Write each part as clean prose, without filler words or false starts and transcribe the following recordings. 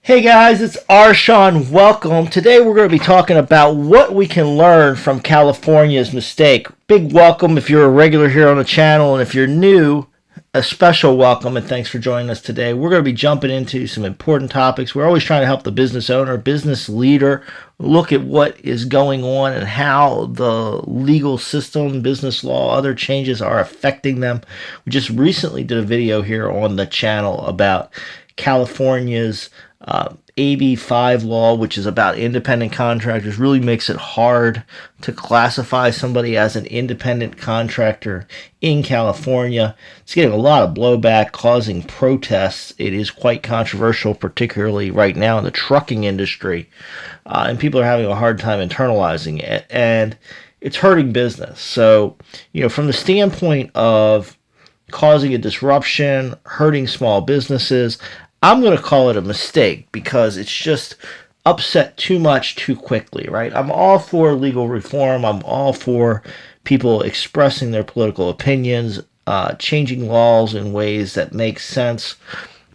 Hey guys, it's Shawn. Welcome. Today we're going to be talking about what we can learn from California's mistake. Big welcome if you're a regular here on the channel, and if you're new, a special welcome and thanks for joining us today. We're going to be jumping into some important topics. We're always trying to help the business owner, business leader, look at what is going on and how the legal system, business law, other changes are affecting them. We just recently did a video here on the channel about California's AB5 law, which is about independent contractors. Really makes it hard to classify somebody as an independent contractor in California. It's getting a lot of blowback, causing protests. It is quite controversial, particularly right now in the trucking industry, and people are having a hard time internalizing it, and it's hurting business. So, from the standpoint of causing a disruption, hurting small businesses, I'm going to call it a mistake because it's just upset too much too quickly, right? I'm all for legal reform. I'm all for people expressing their political opinions, changing laws in ways that make sense.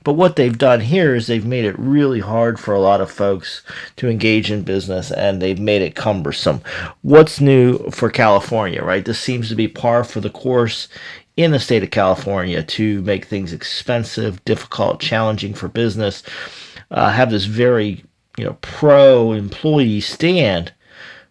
But what they've done here is they've made it really hard for a lot of folks to engage in business, and they've made it cumbersome. What's new for California, right? This seems to be par for the course in the state of California to make things expensive, difficult, challenging for business, have this very, pro-employee stand.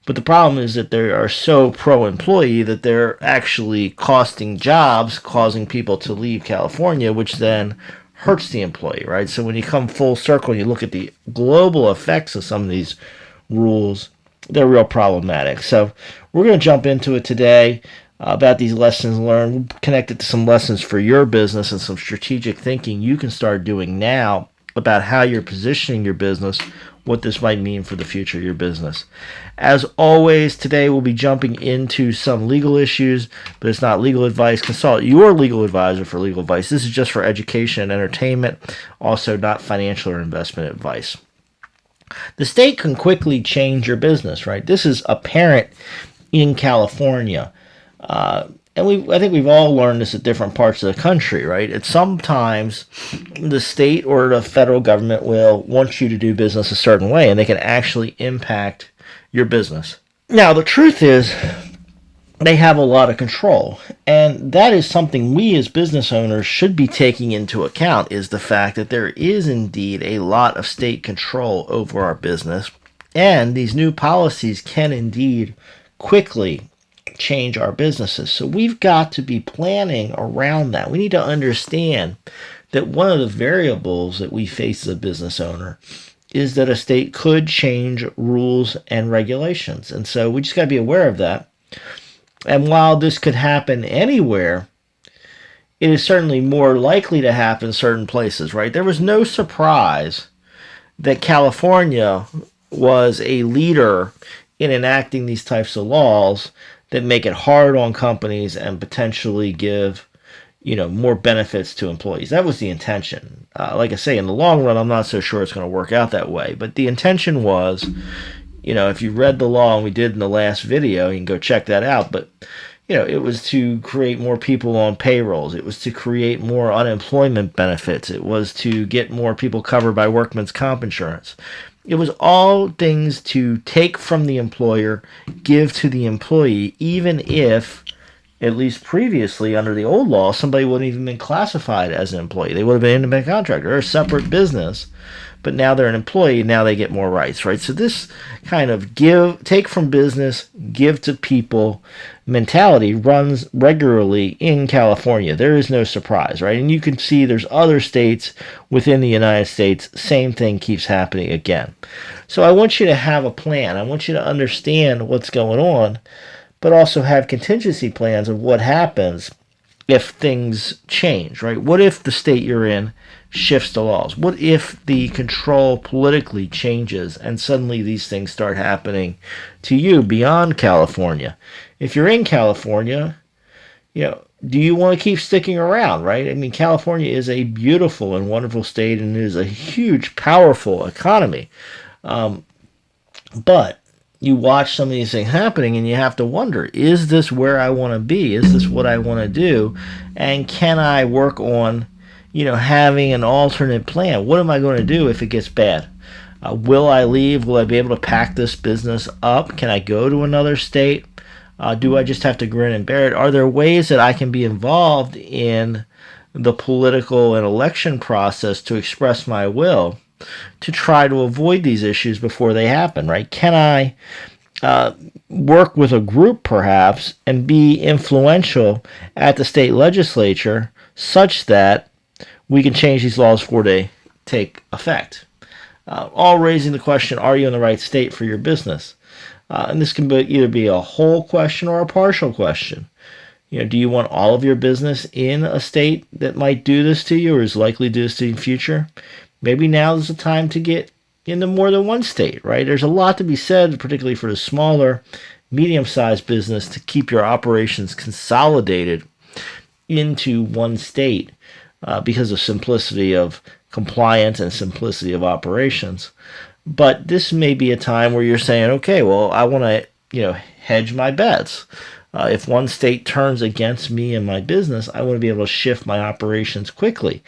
But the problem is that they are so pro-employee that they're actually costing jobs, causing people to leave California, which then hurts the employee, right? So when you come full circle and you look at the global effects of some of these rules, they're real problematic. So we're going to jump into it today. About these lessons learned. We'll connect it to some lessons for your business and some strategic thinking you can start doing now about how you're positioning your business, what this might mean for the future of your business. As always, today we'll be jumping into some legal issues, but it's not legal advice. Consult your legal advisor for legal advice. This is just for education and entertainment, also not financial or investment advice. The state can quickly change your business, right? This is apparent in California. And I think we've all learned this at different parts of the country, right? It's sometimes the state or the federal government will want you to do business a certain way, and they can actually impact your business. Now, the truth is, they have a lot of control, and that is something we as business owners should be taking into account, is the fact that there is indeed a lot of state control over our business, and these new policies can indeed quickly change our businesses. So we've got to be planning around that. We need to understand that one of the variables that we face as a business owner is that a state could change rules and regulations. And so we just got to be aware of that. And while this could happen anywhere, it is certainly more likely to happen in certain places, right? There was no surprise that California was a leader in enacting these types of laws that make it hard on companies and potentially give, more benefits to employees. That was the intention. Like I say, in the long run, I'm not so sure it's going to work out that way. But the intention was, if you read the law, and we did in the last video, you can go check that out. But, it was to create more people on payrolls. It was to create more unemployment benefits. It was to get more people covered by workman's comp insurance. It was all things to take from the employer, give to the employee, even if, at least previously under the old law, somebody wouldn't even been classified as an employee. They would have been an independent contractor or a separate business, but now they're an employee, now they get more rights, right? So this kind of take from business, give to people mentality runs regularly in California. There is no surprise, right? And you can see there's other states within the United States, same thing keeps happening again. So I want you to have a plan. I want you to understand what's going on, but also have contingency plans of what happens if things change, right? What if the state you're in shifts the laws? What if the control politically changes and suddenly these things start happening to you beyond California? If you're in California, do you want to keep sticking around, right? I mean, California is a beautiful and wonderful state, and it is a huge, powerful economy. But you watch some of these things happening and you have to wonder, is this where I want to be? Is this what I want to do? And can I work on having an alternate plan. What am I going to do if it gets bad? Will I leave? Will I be able to pack this business up? Can I go to another state? Do I just have to grin and bear it? Are there ways that I can be involved in the political and election process to express my will to try to avoid these issues before they happen, right? Can I work with a group perhaps and be influential at the state legislature such that we can change these laws before they take effect? All raising the question, are you in the right state for your business? And this can either be a whole question or a partial question. Do you want all of your business in a state that might do this to you or is likely to do this to you in the future? Maybe now is the time to get into more than one state, right? There's a lot to be said, particularly for the smaller, medium-sized business, to keep your operations consolidated into one state because of simplicity of compliance and simplicity of operations. But this may be a time where you're saying, okay, well, I want to, hedge my bets. If one state turns against me and my business, I want to be able to shift my operations quickly.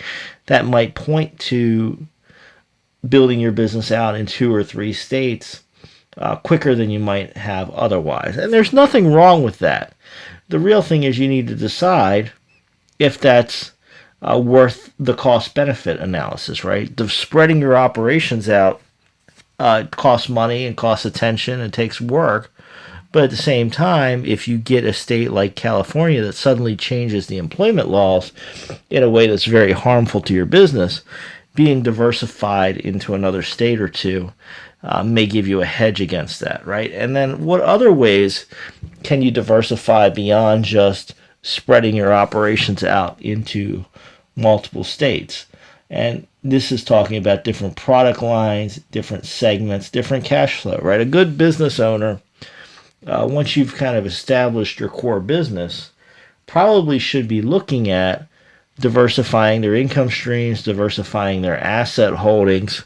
That might point to building your business out in 2 or 3 states quicker than you might have otherwise. And there's nothing wrong with that. The real thing is you need to decide if that's worth the cost-benefit analysis, right? Spreading your operations out costs money and costs attention and takes work. But at the same time, if you get a state like California that suddenly changes the employment laws in a way that's very harmful to your business, being diversified into another state or two may give you a hedge against that, right? And then what other ways can you diversify beyond just spreading your operations out into multiple states? And this is talking about different product lines, different segments, different cash flow, right? A good business owner, once you've kind of established your core business, probably should be looking at diversifying their income streams, diversifying their asset holdings,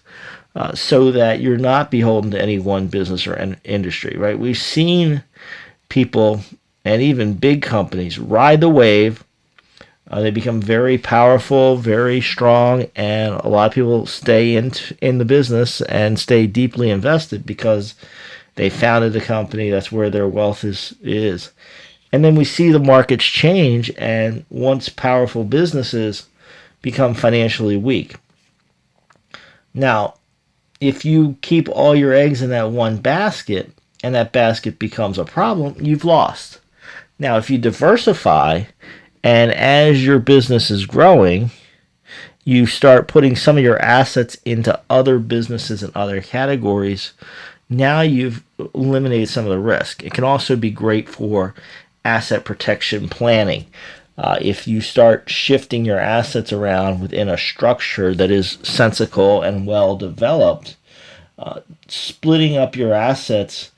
so that you're not beholden to any one business or industry, right? We've seen people and even big companies ride the wave. They become very powerful, very strong, and a lot of people stay in the business and stay deeply invested because they founded the company. That's where their wealth is. And then we see the markets change, and once powerful businesses become financially weak. Now, if you keep all your eggs in that one basket, and that basket becomes a problem, you've lost. Now, if you diversify, and as your business is growing, you start putting some of your assets into other businesses and other categories, now you've eliminated some of the risk. It can also be great for asset protection planning. If you start shifting your assets around within a structure that is sensible and well developed, splitting up your assets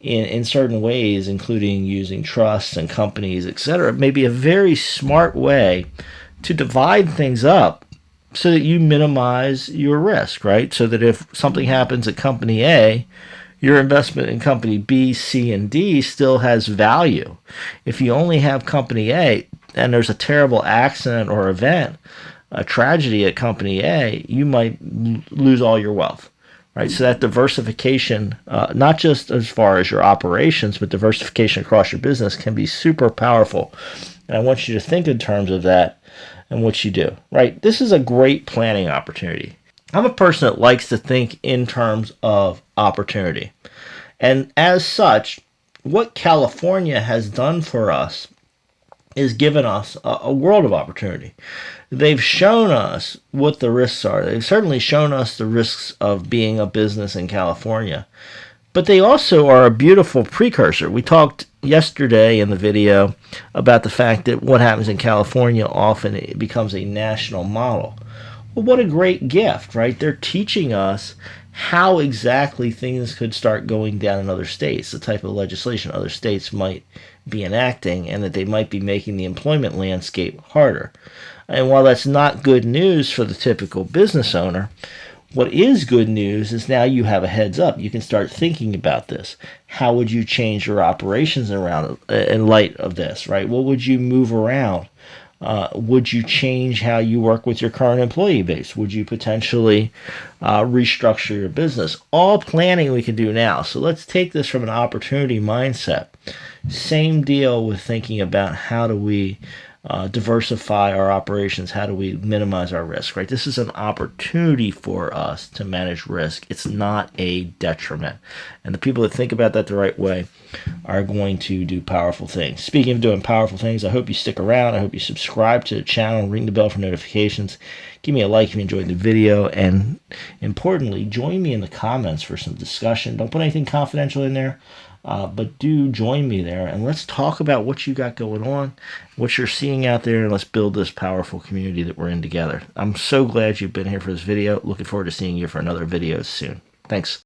in certain ways, including using trusts and companies, etc., may be a very smart way to divide things up so that you minimize your risk, right? So that if something happens at company A, your investment in company B, C, and D still has value. If you only have company A and there's a terrible accident or event, a tragedy at company A, you might lose all your wealth, right? So that diversification, not just as far as your operations, but diversification across your business can be super powerful. And I want you to think in terms of that and what you do, right? This is a great planning opportunity. I'm a person that likes to think in terms of opportunity. And as such, what California has done for us is given us a world of opportunity. They've shown us what the risks are. They've certainly shown us the risks of being a business in California. But they also are a beautiful precursor. We talked yesterday in the video about the fact that what happens in California often it becomes a national model. Well, what a great gift, right? They're teaching us how exactly things could start going down in other states, the type of legislation other states might be enacting, and that they might be making the employment landscape harder. And while that's not good news for the typical business owner, what is good news is now you have a heads up. You can start thinking about this. How would you change your operations around in light of this, right? What would you move around? Would you change how you work with your current employee base? Would you potentially restructure your business? All planning we can do now. So let's take this from an opportunity mindset. Same deal with thinking about how do we diversify our operations, how do we minimize our risk, right? This is an opportunity for us to manage risk. It's not a detriment. And the people that think about that the right way are going to do powerful things. Speaking of doing powerful things, I hope you stick around. I hope you subscribe to the channel, ring the bell for notifications. Give me a like if you enjoyed the video, and importantly, join me in the comments for some discussion. Don't put anything confidential in there. But do join me there, and let's talk about what you got going on, what you're seeing out there, and let's build this powerful community that we're in together. I'm so glad you've been here for this video. Looking forward to seeing you for another video soon. Thanks.